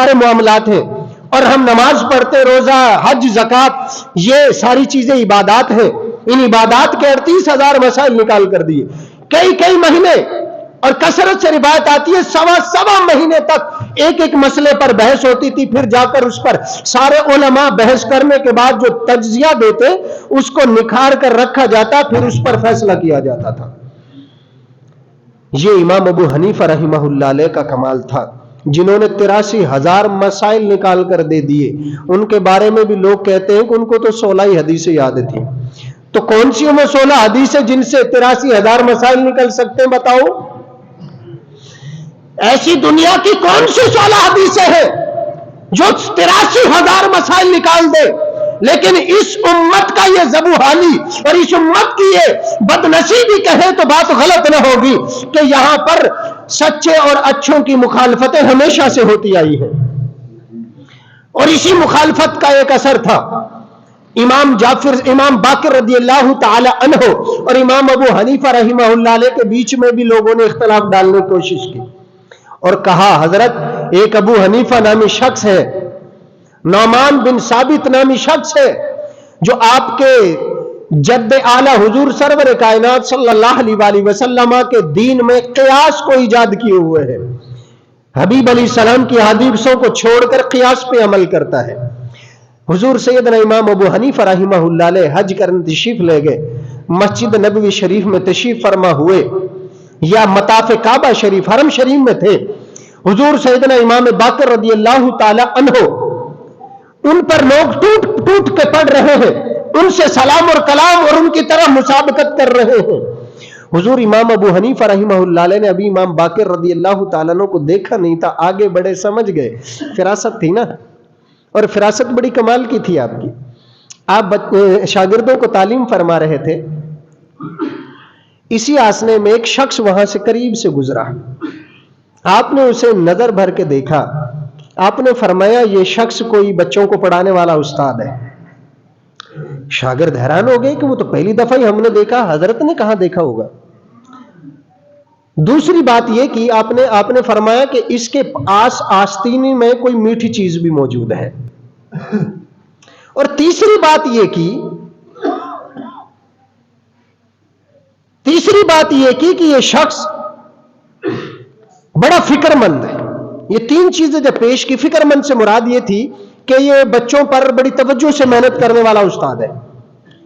ہمارے معاملات ہیں، اور ہم نماز پڑھتے، روزہ، حج، زکات، یہ ساری چیزیں عبادات ہیں. ان عبادات کے 38,000 مسائل نکال کر دیے. کئی مہینے، اور کثرت سے روایت آتی ہے سوا مہینے تک ایک مسئلے پر بحث ہوتی تھی. پھر جا کر اس پر سارے علماء بحث کرنے کے بعد جو تجزیہ دیتے اس کو نکھار کر رکھا جاتا، پھر اس پر فیصلہ کیا جاتا تھا. یہ امام ابو حنیفہ رحمہ اللہ علیہ کا کمال تھا، جنہوں نے 83,000 مسائل نکال کر دے دیے. ان کے بارے میں بھی لوگ کہتے ہیں کہ ان کو تو 16 ہی حدیثیں یاد تھیں. تو کون سی ہمیں 16 حدیثیں جن سے 83,000 مسائل نکل سکتے ہیں؟ بتاؤ. ایسی دنیا کی کون سی 16 حدیثیں ہیں جو 83,000 مسائل نکال دے؟ لیکن اس امت کا یہ ذبوحالی اور اس امت کی یہ بدنصیبی کہے تو بات غلط نہ ہوگی کہ یہاں پر سچے اور اچھوں کی مخالفتیں ہمیشہ سے ہوتی آئی ہیں. اور اسی مخالفت کا ایک اثر تھا. امام باقر رضی اللہ تعالی عنہ اور امام ابو حنیفہ رحمہ اللہ علیہ کے بیچ میں بھی لوگوں نے اختلاف ڈالنے کی کوشش کی اور کہا حضرت ایک ابو حنیفہ نامی شخص ہے، نعمان بن ثابت نامی شخص ہے، جو آپ کے جد اعلی حضور سرور کائنات صلی اللہ علیہ وآلہ وسلم کے دین میں قیاس کو ایجاد کیے ہوئے ہیں. حبیب علیہ السلام کی حدیثوں کو چھوڑ کر قیاس پہ عمل کرتا ہے. حضور سیدنا امام ابو حنیفہ رحمہ اللہ علیہ حج کرنے تشریف لے گئے، مسجد نبوی شریف میں تشریف فرما ہوئے یا مطاف کعبہ شریف حرم شریف میں تھے. حضور سیدنا امام باقر رضی اللہ تعالی عنہ ان پر لوگ ٹوٹ کے پڑھ رہے ہیں، ان سے سلام اور کلام اور ان کی طرح مسابقت کر رہے ہیں. حضور امام ابو حنیفہ رحمہ اللہ علیہ نے ابھی امام باقر رضی اللہ تعالیٰ عنہ کو دیکھا نہیں تھا، آگے بڑے سمجھ گئے. فراست تھی نا، اور فراست بڑی کمال کی تھی آپ کی. آپ شاگردوں کو تعلیم فرما رہے تھے، اسی آسنے میں ایک شخص وہاں سے قریب سے گزرا. آپ نے اسے نظر بھر کے دیکھا. آپ نے فرمایا یہ شخص کوئی بچوں کو پڑھانے والا استاد ہے. شاگرد حیران ہو گئے کہ وہ تو پہلی دفعہ ہی ہم نے دیکھا، حضرت نے کہاں دیکھا ہوگا. دوسری بات یہ کہ آپ نے فرمایا کہ اس کے آستینے میں کوئی میٹھی چیز بھی موجود ہے. اور تیسری بات یہ کی کہ یہ شخص بڑا فکر مند ہے. یہ تین چیزیں جب پیش کی، فکر مند سے مراد یہ تھی کہ یہ بچوں پر بڑی توجہ سے محنت کرنے والا استاد ہے،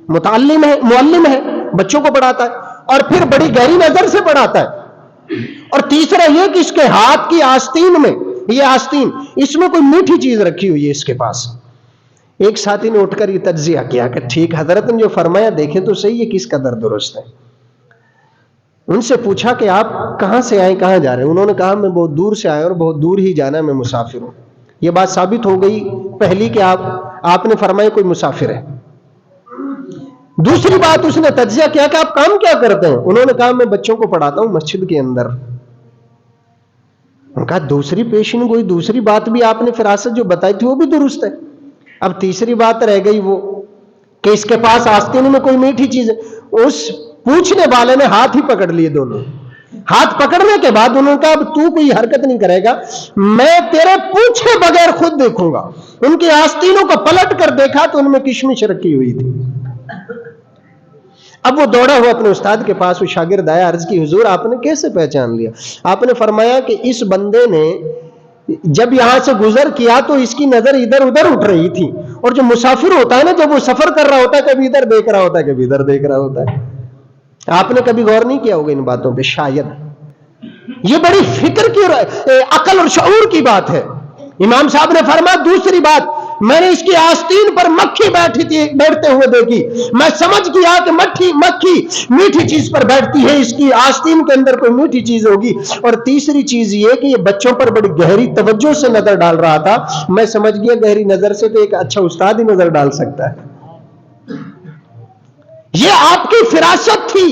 معلم ہے، بچوں کو پڑھاتا ہے، اور پھر بڑی گہری نظر سے پڑھاتا ہے. اور تیسرا یہ کہ اس کے ہاتھ کی آستین میں، یہ آستین، اس میں کوئی میٹھی چیز رکھی ہوئی ہے اس کے پاس. ایک ساتھی نے اٹھ کر یہ تجزیہ کیا کہ ٹھیک حضرت نے جو فرمایا دیکھیں تو صحیح ہے، کس قدر درست ہے. ان سے پوچھا کہ آپ کہاں سے آئے، کہاں جا رہے ہیں؟ انہوں نے کہا میں بہت دور سے آیا اور بہت دور ہی جانا ہے، میں مسافر ہوں. یہ بات ثابت ہو گئی پہلی کہ آپ نے فرمایا کوئی مسافر ہے. دوسری بات اس نے تجزیہ کیا کہ آپ کام کیا کرتے ہیں؟ انہوں نے کہا میں بچوں کو پڑھاتا ہوں مسجد کے اندر. انہوں نے کہا دوسری پیشن گوئی، دوسری بات بھی آپ نے فراست جو بتائی تھی وہ بھی درست ہے. اب تیسری بات رہ گئی وہ کہ اس کے پاس آستین میں کوئی میٹھی چیز ہے. اس پوچھنے والے نے ہاتھ ہی پکڑ لیے دونوں. ہاتھ پکڑنے کے بعد انہوں نے کہا اب تو کوئی حرکت نہیں کرے گا، میں تیرے پوچھے بغیر خود دیکھوں گا. ان کی آستینوں کو پلٹ کر دیکھا تو ان میں کشمش رکھی ہوئی تھی. اب وہ دوڑا ہوا اپنے استاد کے پاس، وہ شاگرد آیا، عرض کی حضور آپ نے کیسے پہچان لیا؟ آپ نے فرمایا کہ اس بندے نے جب یہاں سے گزر کیا تو اس کی نظر ادھر ادھر اٹھ رہی تھی. اور جو مسافر ہوتا ہے نا، جب وہ سفر کر رہا ہوتا ہے کبھی ادھر دیکھ رہا ہوتا ہے کبھی ادھر دیکھ رہا ہوتا ہے. آپ نے کبھی غور نہیں کیا ہوگا ان باتوں پہ؟ شاید یہ بڑی فکر کی، عقل اور شعور کی بات ہے. امام صاحب نے فرمایا دوسری بات، میں نے اس کی آستین پر مکھی بیٹھتے ہوئے دیکھی، میں سمجھ گیا کہ مکھی میٹھی چیز پر بیٹھتی ہے، اس کی آستین کے اندر کوئی میٹھی چیز ہوگی. اور تیسری چیز یہ کہ یہ بچوں پر بڑی گہری توجہ سے نظر ڈال رہا تھا. میں سمجھ گیا گہری نظر سے تو ایک اچھا استاد ہی نظر ڈال سکتا ہے. یہ آپ کی فراست تھی.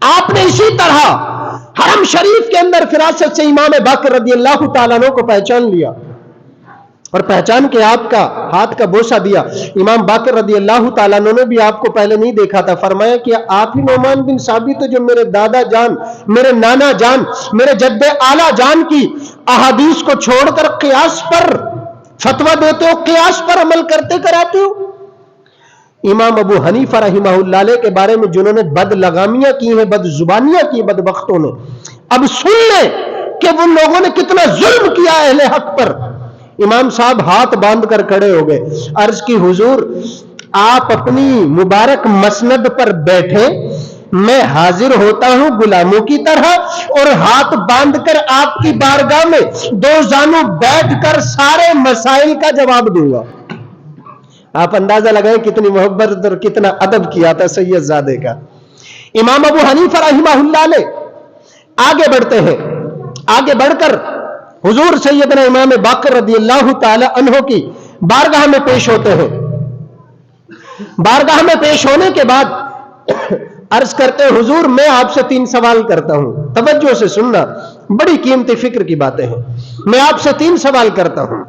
آپ نے اسی طرح حرم شریف کے اندر فراست سے امام باقر رضی اللہ تعالیٰ عنہ کو پہچان لیا. اور پہچان کے آپ کا ہاتھ کا بوسہ دیا. امام باقر رضی اللہ تعالیٰ عنہ نے بھی آپ کو پہلے نہیں دیکھا تھا. فرمایا کہ آپ ہی نعمان بن ثابت جو میرے دادا جان، میرے نانا جان، میرے جد اعلیٰ جان کی احادیث کو چھوڑ کر قیاس پر فتویٰ دیتے ہو، قیاس پر عمل کرتے کراتے ہو. امام ابو حنیفہ رحمہ اللہ علیہ کے بارے میں جنہوں نے بد لگامیاں کی ہیں، بد زبانیاں کی بدبختوں نے، اب سن لیں کہ وہ لوگوں نے کتنا ظلم کیا اہل حق پر. امام صاحب ہاتھ باندھ کر کھڑے ہو گئے. عرض کی حضور آپ اپنی مبارک مسند پر بیٹھے، میں حاضر ہوتا ہوں غلاموں کی طرح اور ہاتھ باندھ کر آپ کی بارگاہ میں دو زانوں بیٹھ کر سارے مسائل کا جواب دوں گا. آپ اندازہ لگائیں کتنی محبت اور کتنا ادب کیا تھا سید زادے کا. امام ابو حنیفہ رحمہ اللہ علیہ آگے بڑھتے ہیں. آگے بڑھ کر حضور سیدنا امام باقر رضی اللہ تعالی عنہ کی بارگاہ میں پیش ہوتے ہیں. بارگاہ میں پیش ہونے کے بعد عرض کرتے ہیں حضور میں آپ سے 3 سوال کرتا ہوں، توجہ سے سننا، بڑی قیمتی فکر کی باتیں ہیں. میں آپ سے 3 سوال کرتا ہوں.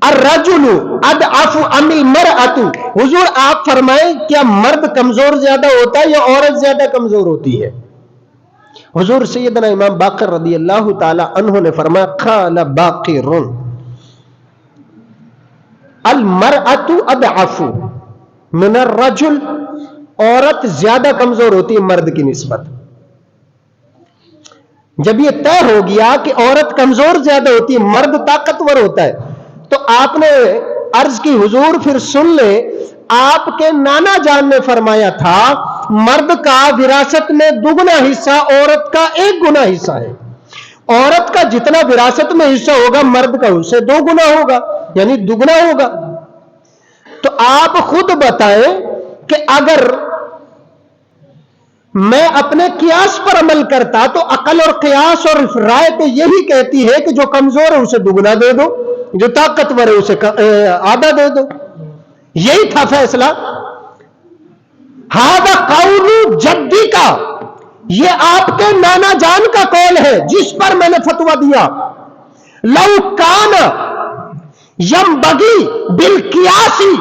الرجل اضعف ام المرأة، حضور آپ فرمائیں کیا مرد کمزور زیادہ ہوتا ہے یا عورت زیادہ کمزور ہوتی ہے؟ حضور سیدنا امام باقر رضی اللہ تعالی عنہ نے فرمایا قال باقر المرأة اضعف من الرجل، عورت زیادہ کمزور ہوتی ہے مرد کی نسبت. جب یہ طے ہو گیا کہ عورت کمزور زیادہ ہوتی ہے مرد طاقتور ہوتا ہے، تو آپ نے عرض کی حضور پھر سن لے، آپ کے نانا جان نے فرمایا تھا مرد کا وراثت میں 2 حصہ، عورت کا 1 گنا حصہ ہے. عورت کا جتنا وراثت میں حصہ ہوگا مرد کا اس سے 2 گنا ہوگا، یعنی 2 ہوگا. تو آپ خود بتائیں کہ اگر میں اپنے قیاس پر عمل کرتا تو عقل اور قیاس اور رائے تو یہی کہتی ہے کہ جو کمزور ہے اسے 2 دے دو، جو طاقتور ہے اسے آدھا دے دو. یہی تھا فیصلہ. ہذا قول جدی کا، یہ آپ کے نانا جان کا قول ہے جس پر میں نے فتویٰ دیا. لو کان ینبغی بالقیاسی،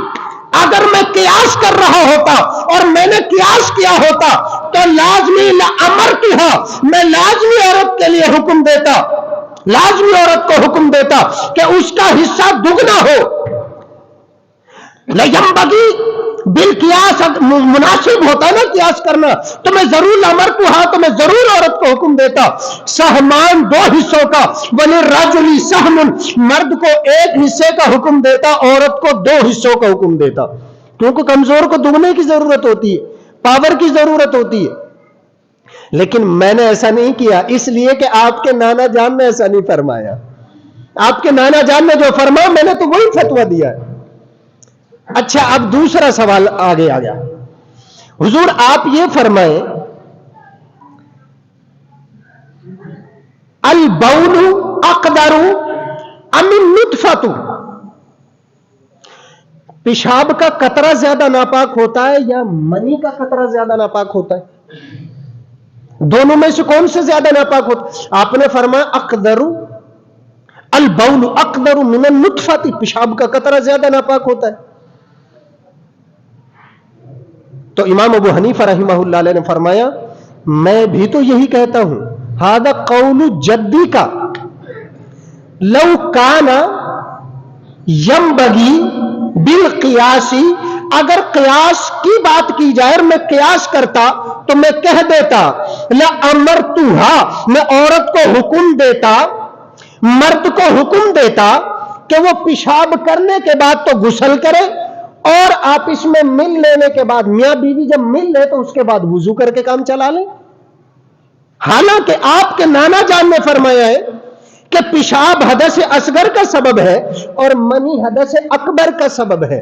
اگر میں قیاس کر رہا ہوتا اور میں نے قیاس کیا ہوتا تو لازمی لامرتھا، میں لازمی عورت کے لیے حکم دیتا، لازمی عورت کو حکم دیتا کہ اس کا حصہ 2 ہو. لینبغی بالقیاس، مناسب ہوتا نا قیاس کرنا، تو میں ضرور امرتھا، تو میں ضرور عورت کو حکم دیتا سہمان 2 حصوں کا، وللرجل سہم، مرد کو 1 حصے کا حکم دیتا، عورت کو 2 حصوں کا حکم دیتا. کیونکہ کمزور کو 2 کی ضرورت ہوتی ہے، پاور کی ضرورت ہوتی ہے. لیکن میں نے ایسا نہیں کیا، اس لیے کہ آپ کے نانا جان نے ایسا نہیں فرمایا. آپ کے نانا جان نے جو فرمایا میں نے تو وہی فتویٰ دیا ہے. اچھا اب دوسرا سوال آگے آ گیا. حضور آپ یہ فرمائیں البول اقدر ام النطفۃ، پیشاب کا قطرہ زیادہ ناپاک ہوتا ہے یا منی کا قطرہ زیادہ ناپاک ہوتا ہے؟ دونوں میں سے کون سے زیادہ ناپاک ہوتا ہے؟ آپ نے فرمایا اقدر، البول اقدر من النطفۃ، پیشاب کا قطرہ زیادہ ناپاک ہوتا ہے. تو امام ابو حنیفہ رحمہ اللہ علیہ نے فرمایا میں بھی تو یہی کہتا ہوں، ھذا قول جدی کا، لو کان ینبغی بالقیاسی، اگر قیاس کی بات کی جائے اور میں قیاس کرتا تو میں کہہ دیتا لامرتھا، میں عورت کو حکم دیتا، مرد کو حکم دیتا کہ وہ پیشاب کرنے کے بعد تو غسل کرے اور آپس میں مل لینے کے بعد، میاں بیوی جب مل لے تو اس کے بعد وضو کر کے کام چلا لیں. حالانکہ آپ کے نانا جان نے فرمایا ہے کہ پیشاب حدث اصغر کا سبب ہے اور منی حدث اکبر کا سبب ہے.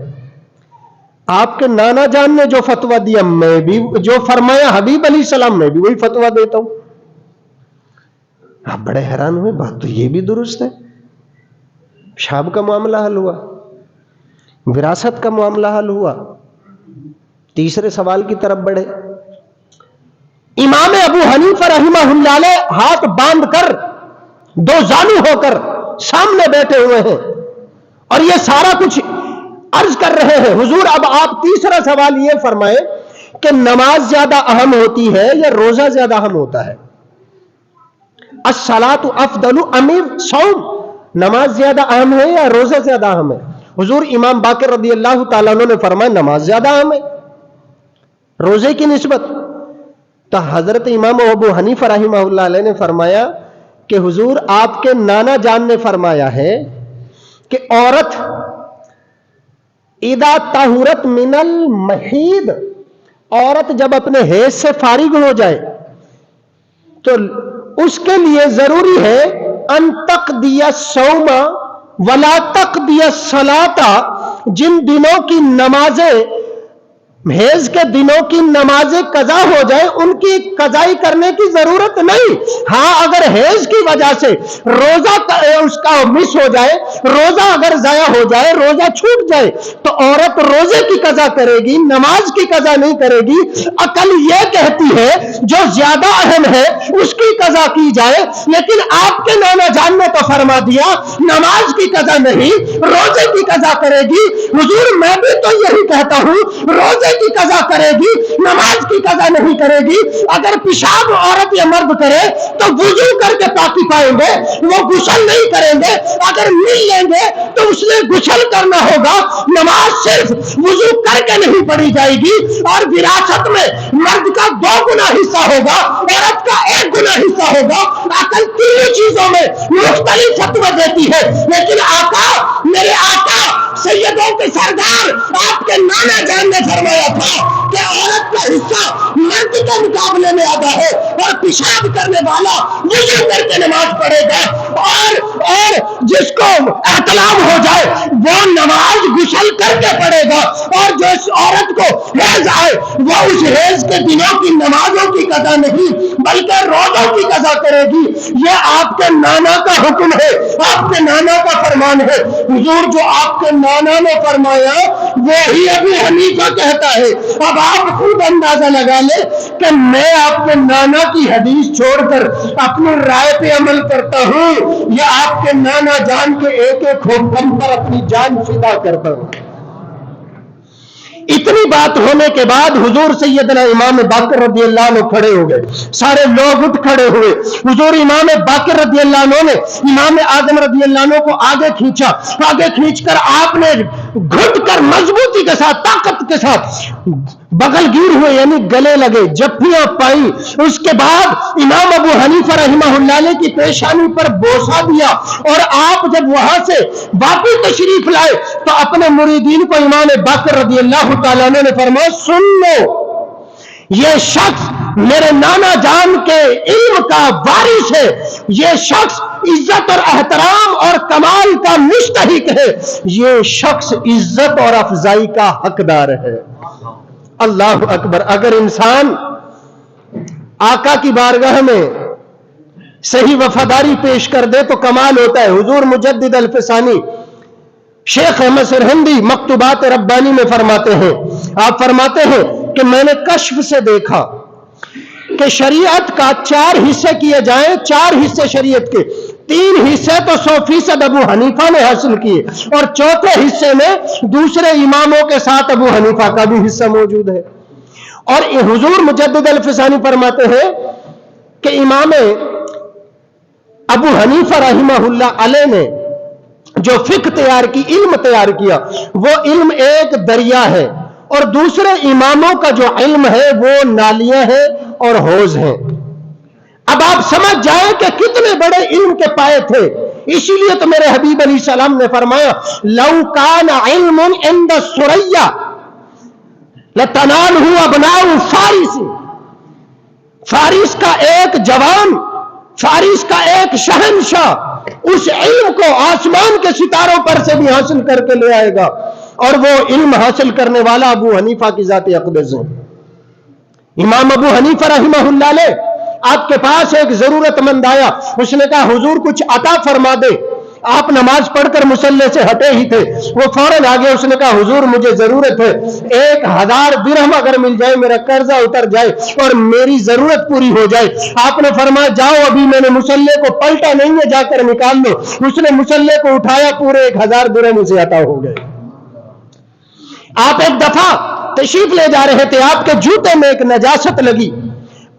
آپ کے نانا جان نے جو فتویٰ دیا، میں بھی جو فرمایا حبیب علیہ السلام، میں بھی وہی فتویٰ دیتا ہوں. آپ بڑے حیران ہوئے، بات تو یہ بھی درست ہے. پیشاب کا معاملہ حل ہوا، وراثت کا معاملہ حل ہوا. تیسرے سوال کی طرف بڑھے. امام ابو حنیفہ رحمہ اللہ علیہ ہاتھ باندھ کر दो जानू होकर सामने बैठे हुए हैं और ये सारा कुछ अर्ज कर रहे हैं। हुजूर अब आप तीसरा सवाल ये फरमाए कि नमाज ज्यादा अहम होती है या रोजा ज्यादा अहम होता है? अस्सलातु अफदलु अमीर सौम, नमाज ज्यादा अहम है या रोजा ज्यादा अहम है? हुजूर इमाम बाकर रदी अल्लाह ताला अन्हु ने फरमाया नमाज ज्यादा अहम है रोजे की निस्बत। तो हजरत इमाम अबू हनीफा रहमहुल्लाह अलैह ने फरमाया कि हुजूर आपके नाना जान ने फरमाया है कि औरत इदा ताहुरत मिनल महीद, औरत जब अपने हैज से फारिग हो जाए तो उसके लिए जरूरी है अन तक़दिया सौमा वला तक़दिया सलाता, जिन दिनों की नमाजें हैज के दिनों की नमाजें कजा हो जाए उनकी कजाई करने की जरूरत नहीं। हां, अगर हैज की वजह से रोजा उसका मिस हो जाए, रोजा अगर जाया हो जाए, रोजा छूट जाए तो औरत रोजे की कजा करेगी, नमाज की कजा नहीं करेगी। अकल यह कहती है जो ज्यादा अहम है उसकी कजा की जाए, लेकिन आपके नाना जान ने तो फरमा दिया नमाज की कजा नहीं, रोजे की कजा करेगी। हुजूर मैं भी तो यही कहता हूं, रोजे की कजा करेगी, नमाज की कजा नहीं करेगी। अगर पेशाब औरत या मर्द करे तो वुजू करके पाकी पाएंगे, वो गुस्ल नहीं करेंगे। अगर मिल लेंगे तो उसने गुस्ल करना होगा, नमाज सिर्फ वुजू करके नहीं पढ़ी जाएगी। और विरासत में मर्द का 2 गुना हिस्सा होगा, औरत का 1 गुना हिस्सा होगा। अकल तीनों चीजों में मुख्तलिफ फतवा देती है, लेकिन आका, मेरे आका सैयदों के सरदार आपके नाना जान ने फरमाया था कि औरत का हिस्सा मर्द के मुकाबले में आधा है और पेशाब करने वाला वुजू करके नमाज पढ़ेगा। और जिसको एहतलाम हो जाए वो नमाज गुस्ल करके पढ़ेगा, और जो इस औरत को हैज आए वो उस हैज के दिनों की नमाजों की कजा नहीं बल्कि रोजों की कजा करेगी। ये आपके नाना का हुक्म है, आपके नाना का फरमान है। हुजूर जो आपके नाना ने फरमाया वही अबू हनीफा कहता है। अब आप खुद अंदाजा लगा ले कि मैं आपके नाना की हदीस छोड़कर अपनी राय पे अमल करता हूं या आपके नाना जान के एक एक हुक्म पर अपनी जान फिदा करता हूं। इतनी बात होने के बाद हुजूर सैयदना इमाम बाकर रज़ी अल्लाह अन्हु खड़े हो गए, सारे लोग उठ खड़े हुए। हुजूर इमाम बाकर रज़ी अल्लाह अन्हु ने इमाम आजम रज़ी अल्लाह अन्हु को आगे खींचा, आगे खींचकर आपने घुट कर मजबूती के साथ, ताकत के साथ बगलगीर हुए यानी गले लगे, जफ्फियां पाई। उसके बाद इमाम अबू हनीफा रहमहुल्लाह अलैह की पेशानी पर बोसा दिया और आप जब वहां से वापस तशरीफ लाए तो अपने मुरीदीन को इमाम बाकर रज़ी अल्लाह ताला अन्हु ने फरमाया सुन लो, ये शख्स मेरे नाना जान के इल्म का वारिस है, ये शख्स इज्जत और एहतराम और कमाल का मुस्तहिक है, ये शख्स इज्जत और अफजाई का हकदार है। अल्लाह अकबर। अगर इंसान आका की बारगाह में सही वफादारी पेश कर दे तो कमाल होता है। हुजूर मुजद्दिद अल-फिसानी शेख अहमद सरहिंदी मकतूबात रब्बानी में फरमाते हैं, आप फरमाते हैं कि मैंने कश्फ से देखा कि शरीयत का 4 हिस्से किए जाएं, 4 हिस्से शरीयत के, 3 हिस्से तो 100% अबू हनीफा ने हासिल किए और चौथे हिस्से में दूसरे इमामों के साथ अबू हनीफा का भी हिस्सा मौजूद है। और हुजूर मुजद्दिद अल-फिसानी फरमाते हैं कि इमाम अबू हनीफा रहमहुल्लाह अलैह ने जो फिक्र तैयार की, इल्म तैयार किया, वो इल्म एक दरिया है और दूसरे इमामों का जो इल्म है वो नालियां हैं और हौज हैं। अब आप समझ जाएं कि कितने बड़े इल्म के पाए थे। इसीलिए तो मेरे हबीब अलैहि सलाम ने फरमाया लौ कान इल्मुन इंद सुरैया लतनालहु अबनाउ फारिस। फारिस का एक जवान, फारिस का एक शहंशाह उस इल्म को आसमान के सितारों पर से भी हासिल करके ले आएगा, और वो इल्म हासिल करने वाला अबू हनीफा की जात अक़दस है। इमाम अबू हनीफा रहमहुल्लाह अलैह आपके पास एक जरूरतमंद आया, उसने कहा हुजूर कुछ अता फरमा दे। आप नमाज पढ़कर मुसल्ले से हटे ही थे, वो फौरन आगे, उसने कहा हुजूर मुझे जरूरत है, 1000 दिरहम अगर मिल जाए, मेरा कर्जा उतर जाए और मेरी जरूरत पूरी हो जाए। आपने फरमाया जाओ, अभी मैंने मुसल्ले को पलटा नहीं है, जाकर निकाल लो। उसने मुसल्ले को उठाया, पूरे 1000 दिरहम उसे अता हो गए। आप एक दफा तशरीफ ले जा रहे थे, आपके जूते में एक नजासत लगी,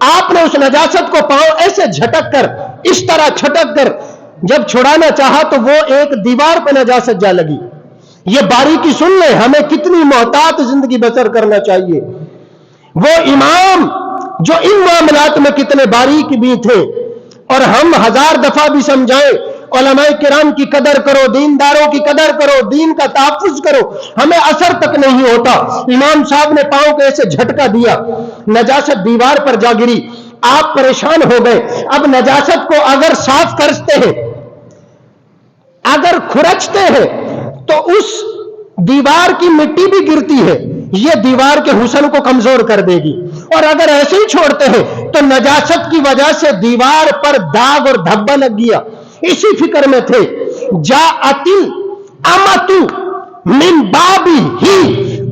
आपने उस नजासत को पांव ऐसे झटक कर, इस तरह छटक कर जब छुड़ाना चाहा तो वो एक दीवार पर नजासत जा लगी। ये बारीकी सुन ले, हमें कितनी मोहतात जिंदगी बसर करना चाहिए। वो इमाम जो इन मामलात में कितने बारीक भी थे, और हम 1000 दफा भी समझाएं उलमाए किराम की कदर करो, दीनदारों की कदर करो, दीन का तहफ्फुज करो, हमें असर तक नहीं होता। इमाम साहब ने पांव को ऐसे झटका दिया, नजासत दीवार पर जा गिरी, आप परेशान हो गए। अब नजासत को अगर साफ करते हैं, अगर खुरचते हैं, तो उस दीवार की मिट्टी भी गिरती है, ये दीवार के हुस्न को कमजोर कर देगी। और अगर ऐसे ही छोड़ते हैं तो नजासत की वजह से दीवार पर दाग और धब्बा लग गया। इसी फिक्र में थे। जा अतिल अमतु मिन बाबी ही,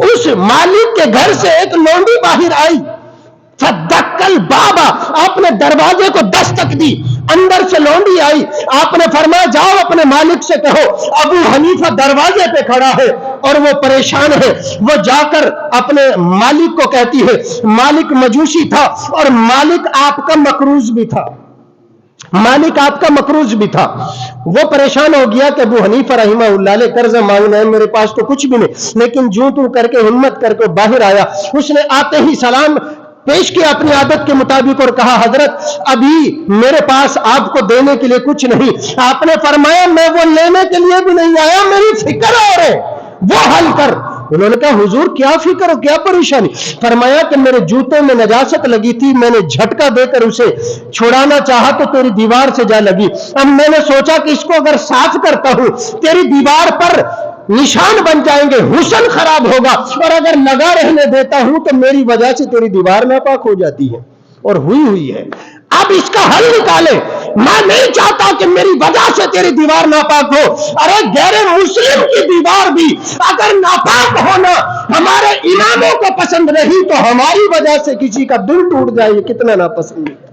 उस मालिक के घर से एक लौंडी बाहर आई, फद्दक्कल बाबा, आपने दरवाजे को दस्तक दी, अंदर से लौंडी आई, आपने फरमाया जाओ अपने मालिक से कहो अबू हनीफा दरवाजे पे खड़ा है और वो परेशान है। वो जाकर अपने मालिक को कहती है, मालिक मजूसी था और मालिक आपका मकरूज भी था, मालिक आपका मकरूज भी था। वो परेशान हो गया कि अबू हनीफा रहिमहुल्लाह ने कर्ज मांगना है, मेरे पास तो कुछ भी नहीं, लेकिन जूं तू करके हिम्मत करके बाहर आया। उसने आते ही सलाम पेश किया अपनी आदत के मुताबिक और कहा हजरत अभी मेरे पास आपको देने के लिए कुछ नहीं। आपने फरमाया मैं वो लेने के लिए भी नहीं आया, मेरी फिक्र और है, वो हल कर। उन्होंने कहा हुजूर क्या फिक्र हो, क्या परेशानी? फरमाया कि मेरे जूते में नजासत लगी थी, मैंने झटका देकर उसे छुड़ाना चाहा तो तेरी दीवार से जा लगी। अब मैंने सोचा कि इसको अगर साफ करता हूं तेरी दीवार पर निशान बन जाएंगे, हुस्न खराब होगा, और अगर लगा रहने देता हूं तो मेरी वजह से तेरी दीवार नापाक हो जाती है, और हुई है। अब इसका हल निकाले। मैं नहीं चाहता कि मेरी वजह से तेरी दीवार नापाक हो। अरे गैर मुस्लिम की दीवार भी अगर नापाक होना हमारे इमामों को पसंद नहीं तो हमारी वजह से किसी का दिल टूट जाए, ये कितना नापसंद है।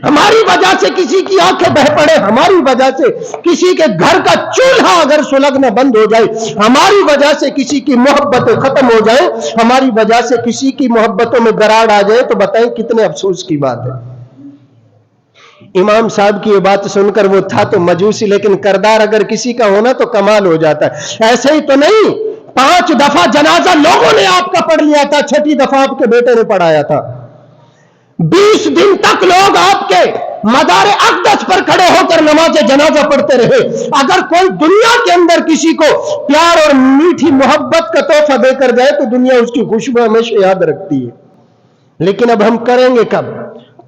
हमारी वजह से किसी की आंखें बह पड़े, हमारी वजह से किसी के घर का चूल्हा अगर सुलगना बंद हो जाए, हमारी वजह से किसी की मोहब्बतें खत्म हो जाए, हमारी वजह से किसी की मोहब्बतों में दरार आ जाए, तो बताएं कितने अफसोस की बात है। इमाम साहब की ये बात सुनकर वो था तो मजूसी, लेकिन करदार अगर किसी का होना तो कमाल हो जाता है। ऐसे ही तो नहीं, 5 दफा जनाजा लोगों ने आपका पढ़ लिया था, 6ठी दफा आपके बेटे ने पढ़ाया था। 20 दिन तक लोग आपके मदार अक़दस पर खड़े होकर नमाज जनाजा पढ़ते रहे। अगर कोई दुनिया के अंदर किसी को प्यार और मीठी मोहब्बत का तोहफा देकर जाए तो दुनिया उसकी खुशबू हमेशा याद रखती है। लेकिन अब हम करेंगे कब?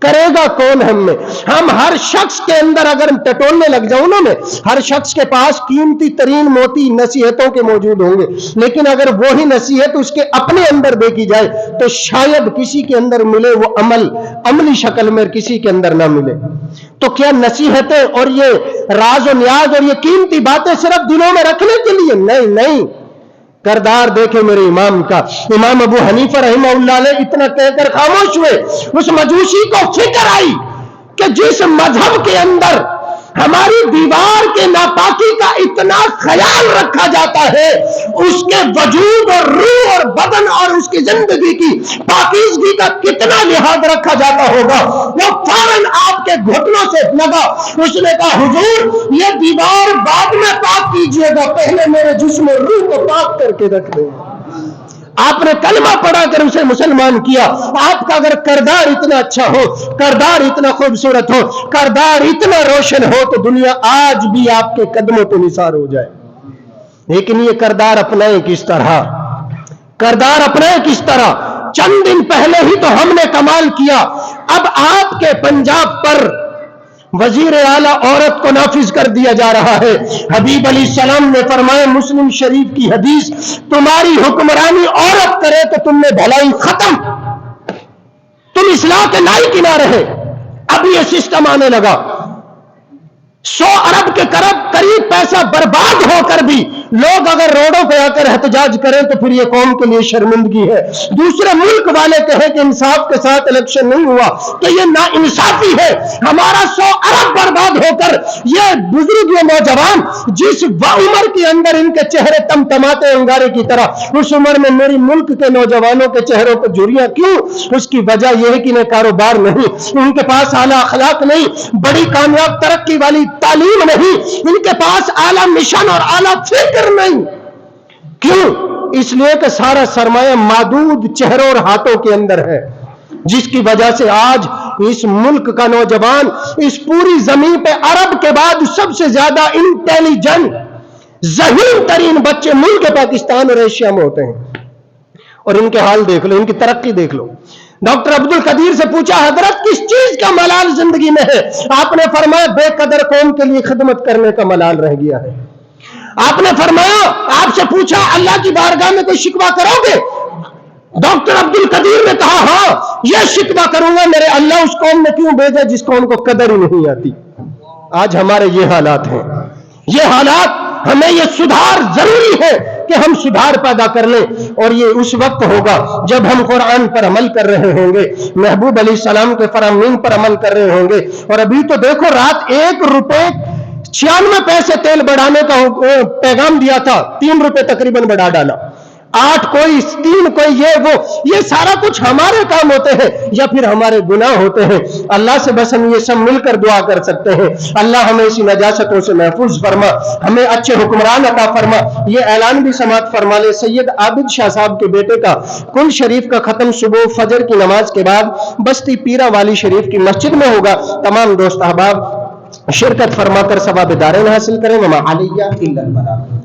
करेगा कौन हमें? हम हर शख्स के अंदर अगर हम टटोलने लग जाऊं ना, में हर शख्स के पास कीमती तरीन मोती नसीहतों के मौजूद होंगे, लेकिन अगर वो ही नसीहत उसके अपने अंदर देखी जाए तो शायद किसी के अंदर मिले वो अमली शक्ल में, किसी के अंदर ना मिले। तो क्या नसीहतें और ये राज और न्याज और ये कीमती बातें सिर्फ दिलों में रखने के लिए? नहीं नहीं। करदार देखे मेरे इमाम का। इमाम अबू हनीफा रहमहुल्लाह ने इतना कहकर खामोश हुए। उस मजूसी को फिक्र आई कि जिस मजहब के अंदर हमारी दीवार के नापाकी का इतना ख्याल रखा जाता है, उसके वजूद और रूह और बदन और उसकी जिंदगी की पाकीज़गी का कितना लिहाज रखा जाता होगा। वो फौरन आपके घुटनों से लगा। उसने कहा हुजूर ये दीवार बाद में पाक कीजिएगा, पहले मेरे जिस्म और रूह को पाक करके रख दें। आपने कलमा पढ़ा कर उसे मुसलमान किया। आपका अगर करदार इतना अच्छा हो, करदार इतना खूबसूरत हो, करदार इतना रोशन हो तो दुनिया आज भी आपके कदमों पे निसार हो जाए। लेकिन ये करदार अपनाए किस तरह? करदार अपनाए किस तरह? चंद दिन पहले ही तो हमने कमाल किया। अब आपके पंजाब पर वजीर आला औरत को नाफिज कर दिया जा रहा है। हबीब अलैहिस्सलाम ने फरमाया, मुस्लिम शरीफ की हदीस, तुम्हारी हुक्मरानी औरत करे तो तुमने भलाई खत्म, तुम इस्लाह के लायक ही ना रहे। अब ये सिस्टम आने लगा। 100 अरब के करीब कर भी लोग अगर रोडों पे आकर एहतजाज करें तो फिर ये कौम के लिए शर्मिंदगी है। दूसरे मुल्क वाले कहें कि इंसाफ के साथ इलेक्शन नहीं हुआ तो ये नाइंसाफी है। हमारा 100 अरब बर्बाद होकर ये बुजुर्ग, ये नौजवान जिस उम्र के अंदर इनके चेहरे तमतमाते अंगारे की तरह, उस उम्र में मेरी मुल्क के नौजवानों के चेहरों पर झुर्रियां क्यों? उसकी वजह यह है कि इन्हें कारोबार नहीं, उनके पास आला अखलाक नहीं, बड़ी कामयाब तरक्की वाली तालीम नहीं, इनके पास आला मिशन और आला फिक्र नहीं। क्यों? इसलिए कि सारा सरमाया मादूद चेहरों और हाथों के अंदर है, जिसकी वजह से आज इस मुल्क का नौजवान इस पूरी जमीन पे अरब के बाद सबसे ज्यादा इंटेलिजेंट ज़हीन तरीन बच्चे मुल्क पाकिस्तान और एशिया में होते हैं। और इनके हाल देख लो, इनकी तरक्की देख लो। डॉक्टर अब्दुल कदीर से पूछा, हजरत किस चीज का मलाल जिंदगी में है? आपने फरमाया बेकदर कौम के लिए खिदमत करने का मलाल रह गया है। आपने फरमाया, आपसे पूछा अल्लाह की बारगाह में कोई शिकवा करोगे? डॉक्टर अब्दुल कदीर ने कहा, हां यह शिकवा करूंगा, मेरे अल्लाह उस कौम में क्यों भेजा जिस कौम को कदर ही नहीं आती। आज हमारे ये हालात हैं, ये हालात, हमें ये सुधार जरूरी है कि हम सुधार पैदा कर लें। और ये उस वक्त होगा जब हम कुरान पर अमल कर रहे होंगे, महबूब अली सलाम के फरमान पर अमल कर रहे होंगे। और अभी तो देखो, रात 1 रुपए 96 पैसे तेल बढ़ाने का पैगाम दिया था, 3 रुपए तकरीबन बढ़ा डाला। 8 कोई 3 कोई ये सारा कुछ हमारे काम होते हैं या फिर हमारे गुनाह होते हैं। अल्लाह से बस हम ये सब मिलकर दुआ कर सकते हैं, अल्लाह हमें इसी नजासतों से महफूज फरमा, हमें अच्छे हुक्मरान अता फरमा। ये ऐलान भी समात फरमा ले, सैयद आबिद शाह साहब के बेटे का कुल शरीफ का खत्म सुबह फजर की नमाज के बाद बस्ती पीरा वाली शरीफ की मस्जिद में होगा। तमाम दोस्त अहबाब शिरकत फरमाकर सवाब दारेन हासिल करें। वमा अलैया इल्लल बलाग।